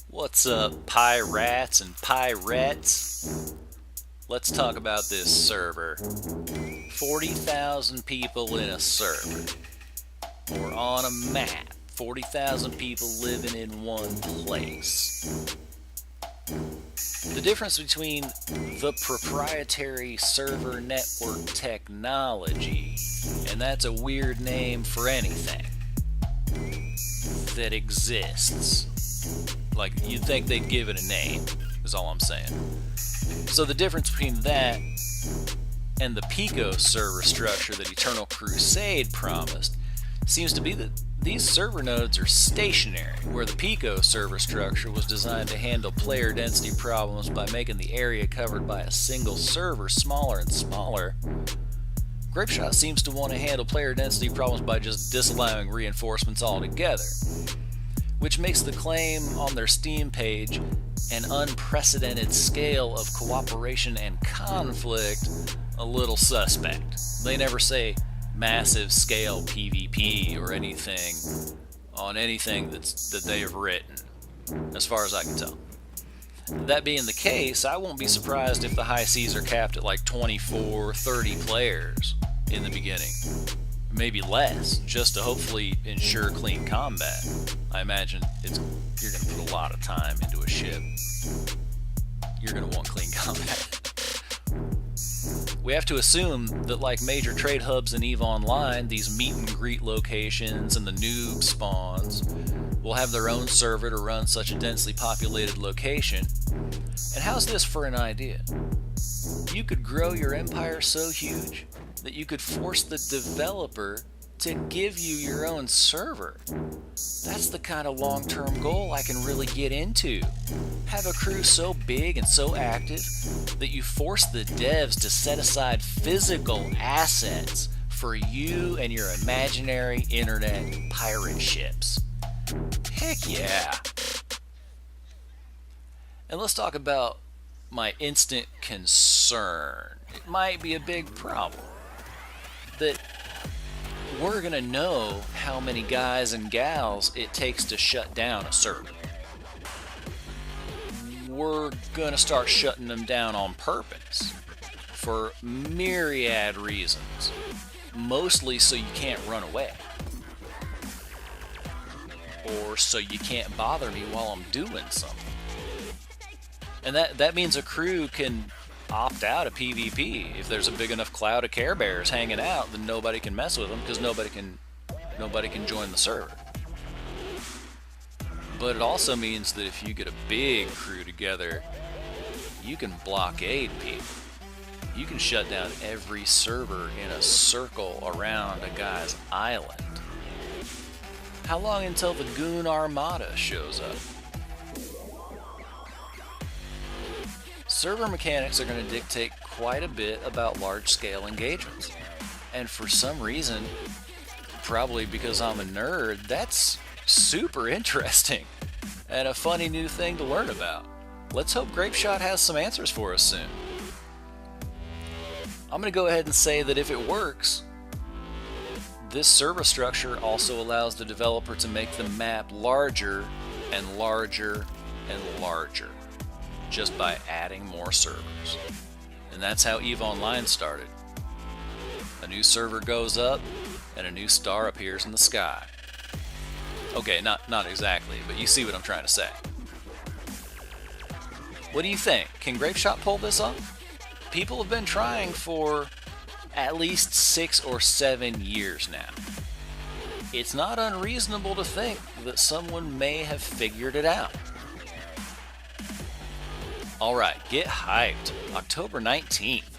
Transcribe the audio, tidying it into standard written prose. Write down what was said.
What's up, pirates and pirettes? Let's talk about this server. 40,000 people in a server. Or on a map, 40,000 people living in one place. The difference between the proprietary server network technology, and that's a weird name for anything that exists. Like, you'd think they'd give it a name, is all I'm saying. So the difference between that and the Pico server structure that Eternal Crusade promised seems to be that these server nodes are stationary, where the Pico server structure was designed to handle player density problems by making the area covered by a single server smaller and smaller. Grapeshot seems to want to handle player density problems by just disallowing reinforcements altogether, which makes the claim on their Steam page an unprecedented scale of cooperation and conflict a little suspect. They never say massive scale PvP or anything on anything that they have written, as far as I can tell. That being the case, I won't be surprised if the high seas are capped at like 24, 30 players in the beginning. Maybe less, just to hopefully ensure clean combat. I imagine you're going to put a lot of time into a ship. You're going to want clean combat. We have to assume that, like major trade hubs in EVE Online, these meet and greet locations and the noob spawns will have their own server to run such a densely populated location. And how's this for an idea? You could grow your empire so huge that you could force the developer to give you your own server. That's the kind of long-term goal I can really get into. Have a crew so big and so active that you force the devs to set aside physical assets for you and your imaginary internet pirate ships. Heck yeah! And let's talk about my instant concern. It might be a big problem. That we're gonna know how many guys and gals it takes to shut down a server. We're gonna start shutting them down on purpose for myriad reasons, mostly so you can't run away, or so you can't bother me while I'm doing something. And that means a crew can opt out of PvP. If there's a big enough cloud of Care Bears hanging out, then nobody can mess with them because nobody can join the server. But it also means that if you get a big crew together, you can blockade people. You can shut down every server in a circle around a guy's island. How long until the Goon Armada shows up? Server mechanics are going to dictate quite a bit about large-scale engagements. And for some reason, probably because I'm a nerd, that's super interesting and a funny new thing to learn about. Let's hope Grapeshot has some answers for us soon. I'm going to go ahead and say that if it works, this server structure also allows the developer to make the map larger and larger and larger, just by adding more servers. And that's how EVE Online started. A new server goes up, and a new star appears in the sky. Okay, not exactly, but you see what I'm trying to say. What do you think? Can Grapeshot pull this off? People have been trying for at least 6 or 7 years now. It's not unreasonable to think that someone may have figured it out. Alright, get hyped. October 19th.